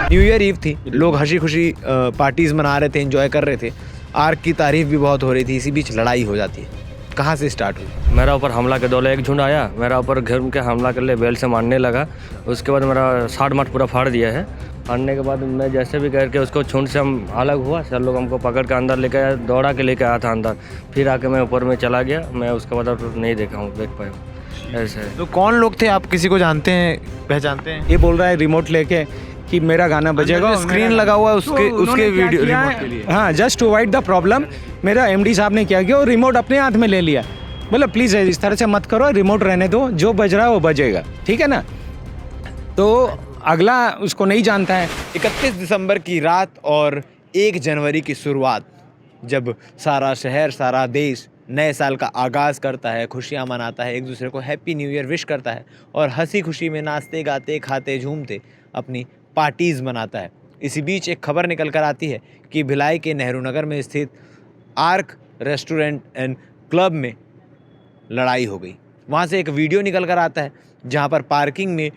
New year ewe थी, लोग हंसी खुशी पार्टीज मना रहे थे, एंजॉय कर रहे थे। आर्क की तारीफ भी बहुत हो रही थी। इसी बीच लड़ाई हो जाती है। कहाँ से स्टार्ट हुई? मेरा ऊपर हमला के दौले एक झुंड आया, मेरा ऊपर घर के हमला कर ले, बेल से मारने लगा। उसके बाद मेरा साठ माठ पूरा फाड़ दिया है। फाड़ने के बाद मैं जैसे भी करके उसको झुंड से हम अलग हुआ, सर लोग हमको पकड़ के अंदर लेके आया, दौड़ा के लेके आया था अंदर। फिर आके मैं ऊपर में चला गया। मैं उसके बाद और नहीं देखा हूँ, देख पाया ऐसे। तो कौन लोग थे? आप किसी को जानते हैं, पहचानते हैं? ये बोल रहा है रिमोट लेके कि मेरा गाना बजेगा, स्क्रीन लगा हुआ है उसके वीडियो रिमोट के लिए। हाँ, just to avoid the problem मेरा एमडी साहब ने क्या किया, और रिमोट अपने हाथ में ले लिया। बोला प्लीज़ इस तरह से मत करो, रिमोट रहने दो, जो बज रहा है वो बजेगा, ठीक है ना। तो अगला उसको नहीं जानता है। 31 दिसंबर की रात और 1 जनवरी की शुरुआत, जब सारा शहर, सारा देश नए साल का आगाज़ करता है, खुशियाँ मनाता है, एक दूसरे को हैप्पी न्यू ईयर विश करता है और हंसी खुशी में नाचते गाते खाते झूमते अपनी पार्टीज़ मनाता है। इसी बीच एक खबर निकल कर आती है कि भिलाई के नेहरू नगर में स्थित आर्क रेस्टोरेंट एंड क्लब में लड़ाई हो गई। वहाँ से एक वीडियो निकल कर आता है जहाँ पर पार्किंग में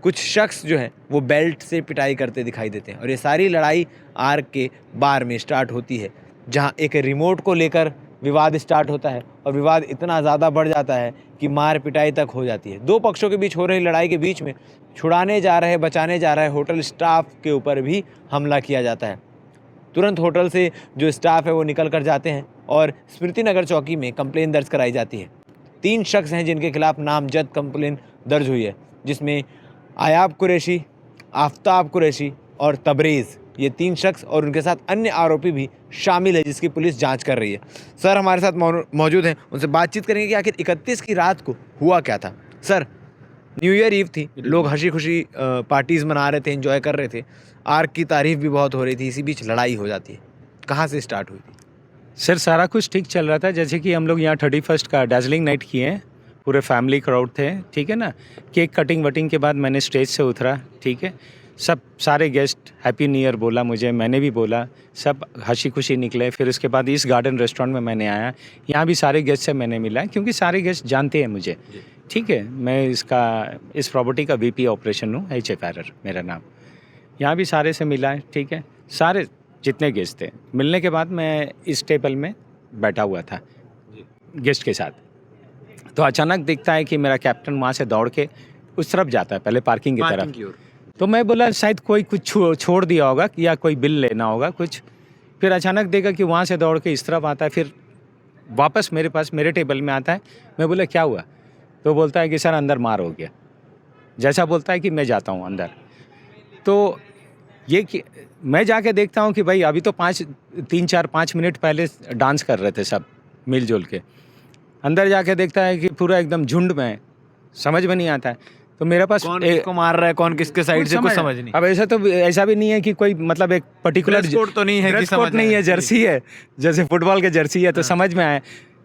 कुछ शख्स जो हैं वो बेल्ट से पिटाई करते दिखाई देते हैं। और ये सारी लड़ाई आर्क के बार में स्टार्ट होती है, जहाँ एक रिमोट को लेकर विवाद स्टार्ट होता है और विवाद इतना ज़्यादा बढ़ जाता है कि मार पिटाई तक हो जाती है। दो पक्षों के बीच हो रही लड़ाई के बीच में छुड़ाने जा रहे, बचाने जा रहे होटल स्टाफ के ऊपर भी हमला किया जाता है। तुरंत होटल से जो स्टाफ है वो निकल कर जाते हैं और स्मृति नगर चौकी में कंप्लेन दर्ज कराई जाती है। 3 शख्स हैं जिनके खिलाफ नामजद कंप्लेन दर्ज हुई है, जिसमें आयाब कुरैशी, आफ्ताब कुरैशी और तबरेज़, ये 3 शख्स और उनके साथ अन्य आरोपी भी शामिल है, जिसकी पुलिस जांच कर रही है। सर हमारे साथ मौजूद हैं, उनसे बातचीत करेंगे कि आखिर 31 की रात को हुआ क्या था। सर, न्यू ईयर ईव थी, लोग हंसी खुशी पार्टीज़ मना रहे थे, एंजॉय कर रहे थे। आर्क की तारीफ भी बहुत हो रही थी। इसी बीच लड़ाई हो जाती है। कहाँ से स्टार्ट हुई थी? सर सारा कुछ ठीक चल रहा था। जैसे कि हम लोग यहाँ 31 का डार्जिलिंग नाइट किए हैं, पूरे फैमिली क्राउड थे, ठीक है ना। केक कटिंग वटिंग के बाद मैंने स्टेज से उतरा, ठीक है। सब सारे गेस्ट हैप्पी न्यू ईयर बोला मुझे, मैंने भी बोला, सब हंसी खुशी निकले। फिर उसके बाद इस गार्डन रेस्टोरेंट में मैंने आया, यहाँ भी सारे गेस्ट से मैंने मिला, क्योंकि सारे गेस्ट जानते हैं मुझे, ठीक है। मैं इस प्रॉपर्टी का वीपी ऑपरेशन हूँ, HFRR मेरा नाम। यहाँ भी सारे से मिला है, ठीक है। सारे जितने गेस्ट थे, मिलने के बाद मैं इस टेबल में बैठा हुआ था गेस्ट के साथ। तो अचानक दिखता है कि मेरा कैप्टन वहाँ से दौड़ के उस तरफ जाता है, पहले पार्किंग की तरफ। तो मैं बोला शायद कोई कुछ छोड़ दिया होगा या कोई बिल लेना होगा कुछ। फिर अचानक देखा कि वहाँ से दौड़ के इस तरफ आता है, फिर वापस मेरे पास मेरे टेबल में आता है। मैं बोला क्या हुआ? तो बोलता है कि सर अंदर मार हो गया। जैसा बोलता है कि मैं जाता हूँ अंदर। तो ये कि मैं जाके देखता हूँ कि भाई अभी तो 3-4-5 मिनट पहले डांस कर रहे थे सब मिलजुल के। अंदर जाके देखता है कि पूरा एकदम झुंड में है, समझ में नहीं आता है। तो मेरे पास कौन किसको मार रहा है, कौन किसके साइड से, कुछ समझ नहीं। अब ऐसा भी नहीं है कि कोई मतलब एक पर्टिकुलर कोड तो नहीं है कि समझ नहीं है, जर्सी है जैसे फुटबॉल के जर्सी है, तो समझ में आए।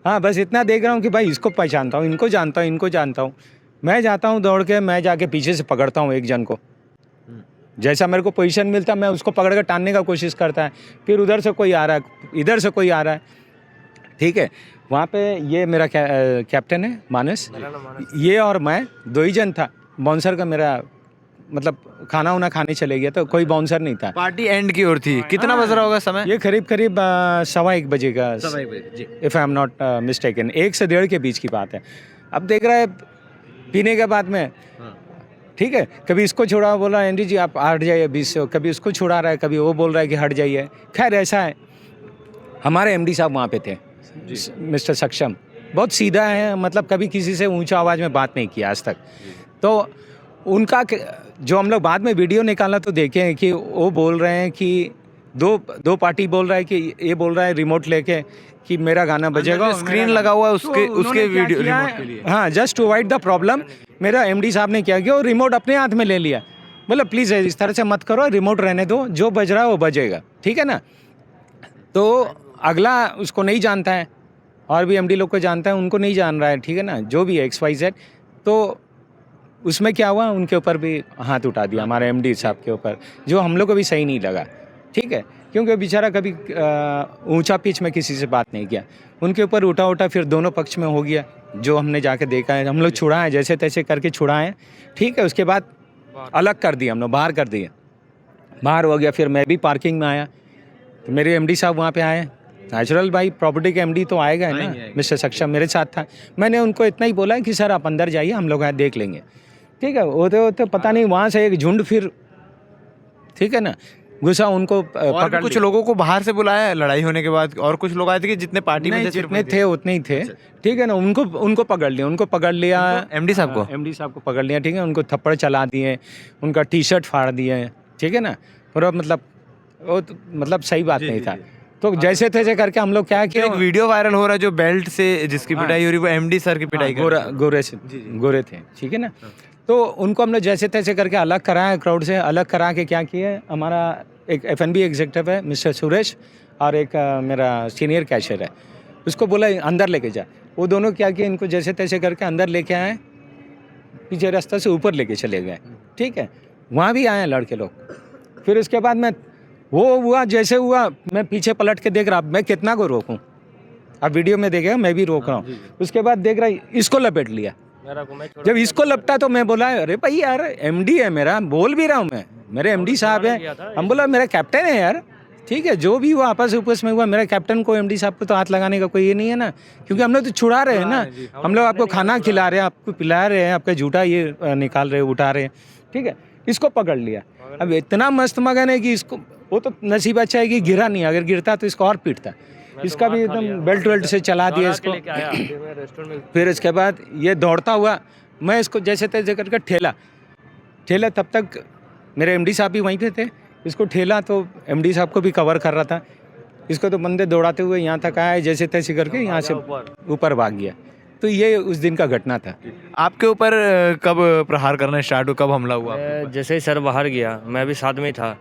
हाँ, बस इतना देख रहा हूँ कि भाई इसको पहचानता हूँ, इनको जानता हूँ, इनको जानता हूँ। मैं जाता हूँ दौड़ के, मैं जाके पीछे से पकड़ता हूँ एक जन को। जैसा मेरे को पोजीशन मिलता मैं उसको पकड़ कर टानने का कोशिश करता है। फिर उधर से कोई आ रहा है, इधर से कोई आ रहा है, ठीक है। वहाँ पे ये मेरा कैप्टन है मानस, ये और मैं 2 ही जन था। बाउंसर का मेरा मतलब खाना वाना खाने चले गया, तो कोई बाउंसर नहीं था। पार्टी एंड की ओर थी। कितना बज रहा होगा समय? ये करीब 1:15 बजे का, if I am not mistaken. 1 से 1:30 के बीच की बात है। अब देख रहा है पीने के बाद में, ठीक है, कभी इसको छुड़ा, बोला एंडी जी आप हट जाइए बीच से, कभी उसको छुड़ा रहा है, कभी वो बोल रहा है कि हट जाइए। खैर ऐसा है। हमारे MD साहब वहाँ पे थे, मिस्टर सक्षम, बहुत सीधा है, मतलब कभी किसी से ऊंचा आवाज़ में बात नहीं किया आज तक। तो उनका जो हम लोग बाद में वीडियो निकाला तो देखे हैं कि वो बोल रहे हैं कि दो पार्टी बोल रहा है कि ये बोल रहा है रिमोट लेके कि मेरा गाना बजेगा, स्क्रीन लगा हुआ है उसके वीडियो रिमोट के लिए। हाँ, just to avoid the problem मेरा MD साहब ने क्या किया, और रिमोट अपने हाथ में ले लिया। बोला प्लीज़ इस तरह से मत करो, रिमोट रहने दो, जो बज रहा है वो बजेगा, ठीक है ना। तो अगला उसको नहीं जानता है, और भी MD लोग को जानता है, उनको नहीं जान रहा है, ठीक है ना, जो भी है XYZ। तो उसमें क्या हुआ, उनके ऊपर भी हाथ उठा दिया, हमारे MD साहब के ऊपर, जो हम लोग को भी सही नहीं लगा, ठीक है, क्योंकि बेचारा कभी ऊंचा पिच में किसी से बात नहीं किया। उनके ऊपर उठा, फिर दोनों पक्ष में हो गया। जो हमने जाके देखा है, हम लोग छुड़ाएं, जैसे तैसे करके छुड़ाएं, ठीक है। उसके बाद अलग कर दिया, हम लोग बाहर कर दिए। बाहर हो गया। फिर मैं भी पार्किंग में आया तो मेरे एमडी साहब वहाँ पे आए। नेचुरल भाई, प्रॉपर्टी के एमडी तो आएगा ही ना। मिस्टर सक्षम मेरे साथ था। मैंने उनको इतना ही बोला कि सर आप अंदर जाइए, हम लोग यहाँ देख लेंगे। ठीक है, होते होते पता नहीं वहाँ से एक झुंड फिर, ठीक है ना, घुसा, उनको और भी पकड़ कुछ लिया। लोगों को बाहर से बुलाया लड़ाई होने के बाद, और कुछ लोग आए थे कि जितने पार्टी में नहीं, थे सिर्फ जितने थे उतने ही थे। ठीक है ना, उनको पकड़ लिया एमडी साहब को? एमडी साहब को पकड़ लिया। ठीक है, उनको थप्पड़ चला दिए, उनका टी शर्ट फाड़ दिए। ठीक है ना, पूरा मतलब वो तो मतलब सही बात नहीं था। तो जैसे तैसे करके हम लोग क्या फिर किया, एक वीडियो वायरल हो रहा है जो बेल्ट से जिसकी पिटाई हो रही है वो एमडी सर की पिटाई कर रहे हैं। गोरे थे। ठीक है ना, तो उनको हमने जैसे तैसे करके अलग कराया, क्राउड से अलग करा के क्या किया, हमारा एक F&B एग्जीक्यूटिव है मिस्टर सुरेश, और एक मेरा सीनियर कैशियर है, उसको बोला अंदर लेके जा। वो दोनों क्या किए, इनको जैसे तैसे करके अंदर लेके आए, पीछे रास्ता से ऊपर लेके चले गए। ठीक है, वहाँ भी आए लड़के लोग। फिर उसके बाद मैं वो हुआ जैसे हुआ, मैं पीछे पलट के देख रहा, मैं कितना को रोकूं। अब वीडियो में देखेगा, मैं भी रोक रहा हूँ। उसके बाद देख रहा, इसको लपेट लिया। जब इसको लपटा तो मैं बोला, अरे भाई यार एमडी है मेरा, बोल भी रहा हूँ मैं, मेरे एमडी साहब है। हम बोला मेरा कैप्टन है यार। ठीक है, जो भी हुआ आपस उपस में हुआ, मेरा कैप्टन को एमडी साहब को तो हाथ लगाने का कोई ये नहीं है ना, क्योंकि हम लोग तो छुड़ा रहे हैं ना। हम लोग आपको खाना खिला रहे हैं, आपको पिला रहे हैं, आपका झूठा ये निकाल रहे हैं, उठा रहे हैं। ठीक है, इसको पकड़ लिया। अब इतना मस्त मगन है कि इसको, वो तो नसीब अच्छा है कि गिरा नहीं, अगर गिरता तो इसको और पीटता। इसका भी एकदम बेल्ट वेल्ट से चला दिया इसको। फिर इसके बाद ये दौड़ता हुआ, मैं इसको जैसे तैसे करके ठेला, तब तक मेरे एमडी साहब भी वहीं पे थे। इसको ठेला तो एमडी साहब को भी कवर कर रहा था। इसको तो बंदे दौड़ाते हुए यहाँ तक आए, जैसे तैसे करके यहाँ से ऊपर भाग गया। तो ये उस दिन का घटना था। आपके ऊपर कब प्रहार करना स्टार्ट हुआ, कब हमला हुआ? जैसे ही सर बाहर गया, मैं भी साथ में ही था,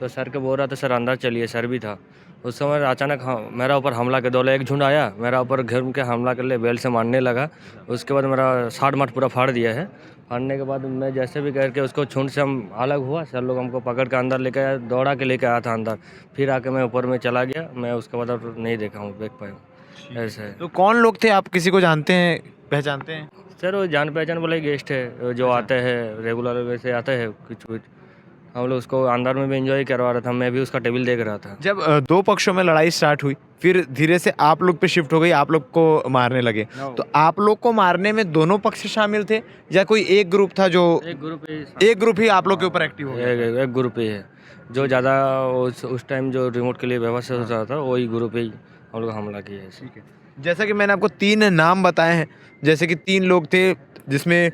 तो सर के बोल रहा था सर अंदर चलिए, सर भी था। उस समय अचानक मेरा ऊपर हमला कर दौड़ा, एक झुंड आया मेरा ऊपर घूम के हमला कर ले, बेल से मारने लगा। उसके बाद मेरा साठ माठ पूरा फाड़ दिया है। फाड़ने के बाद मैं जैसे भी करके उसको झुंड से हम अलग हुआ, सर लोग हमको पकड़ के अंदर लेके आया, दौड़ा के लेके आया था अंदर। फिर आके मैं ऊपर में चला गया, मैं उसके बाद और नहीं देखा हूँ, देख पाया। ऐसा है। तो कौन लोग थे, आप किसी को जानते हैं, पहचानते हैं? सर वो जान पहचान वाले गेस्ट है जो आते हैं रेगुलर, वैसे आते हैं कुछ। हम लोग उसको अंदर में भी एंजॉय करवा रहा था, मैं भी उसका टेबल देख रहा था। जब दो पक्षों में लड़ाई स्टार्ट हुई, फिर धीरे से आप लोग पे शिफ्ट हो गई, आप लोग को मारने लगे। तो आप लोग को मारने में दोनों पक्ष शामिल थे या कोई एक ग्रुप था जो? एक ग्रुप ही आप लोग के ऊपर एक्टिव हो गया? एक ग्रुप ही है जो ज़्यादा उस टाइम जो रिमोट के लिए व्यवस्था हो रहा था, वही ग्रुप ही हम लोग हमला किया है। ठीक है, जैसा कि मैंने आपको 3 नाम बताए हैं, जैसे कि 3 लोग थे जिसमें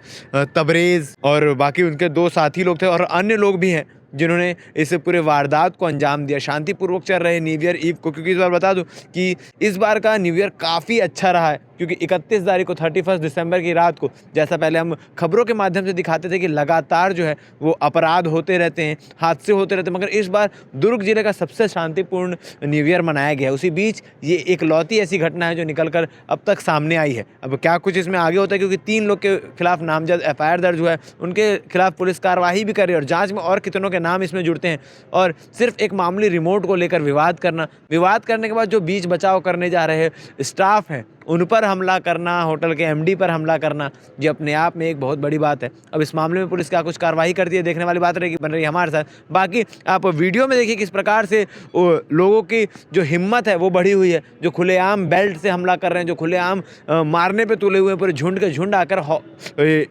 तबरेज़ और बाकी उनके 2 साथी लोग थे, और अन्य लोग भी हैं जिन्होंने इस पूरे वारदात को अंजाम दिया। शांतिपूर्वक चल रहे न्यू ईयर ईव को, क्योंकि इस बार बता दूं कि इस बार का न्यू ईयर काफ़ी अच्छा रहा है, क्योंकि 31 तारीख को 31 दिसंबर की रात को, जैसा पहले हम खबरों के माध्यम से दिखाते थे कि लगातार जो है वो अपराध होते रहते हैं, हादसे होते रहते हैं, मगर इस बार दुर्ग जिले का सबसे शांतिपूर्ण न्यू ईयर मनाया गया। उसी बीच ये एक लौती ऐसी घटना है जो निकलकर अब तक सामने आई है। अब क्या कुछ इसमें आगे होता है, क्योंकि 3 लोग के खिलाफ नामजद FIR दर्ज हुआ है, उनके खिलाफ पुलिस कार्रवाई भी कर रही है, और जाँच में और कितनों के नाम इसमें जुड़ते हैं। और सिर्फ एक मामूली रिमोट को लेकर विवाद करने के बाद जो बीच बचाव करने जा रहे स्टाफ हैं, उन पर हमला करना, होटल के MD पर हमला करना, ये अपने आप में एक बहुत बड़ी बात है। अब इस मामले में पुलिस क्या कुछ कार्रवाई करती है, देखने वाली बात रहेगी, बन रही है हमारे साथ। बाकी आप वीडियो में देखिए किस प्रकार से लोगों की जो हिम्मत है वो बढ़ी हुई है, जो खुलेआम बेल्ट से हमला कर रहे हैं, जो खुलेआम मारने पे तुले हुए हैं, पूरे झुंड के झुंड आकर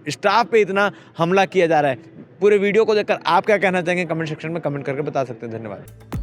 स्टाफ पे इतना हमला किया जा रहा है। पूरे वीडियो को देखकर आप क्या कहना चाहेंगे, कमेंट सेक्शन में कमेंट करके बता सकते हैं। धन्यवाद।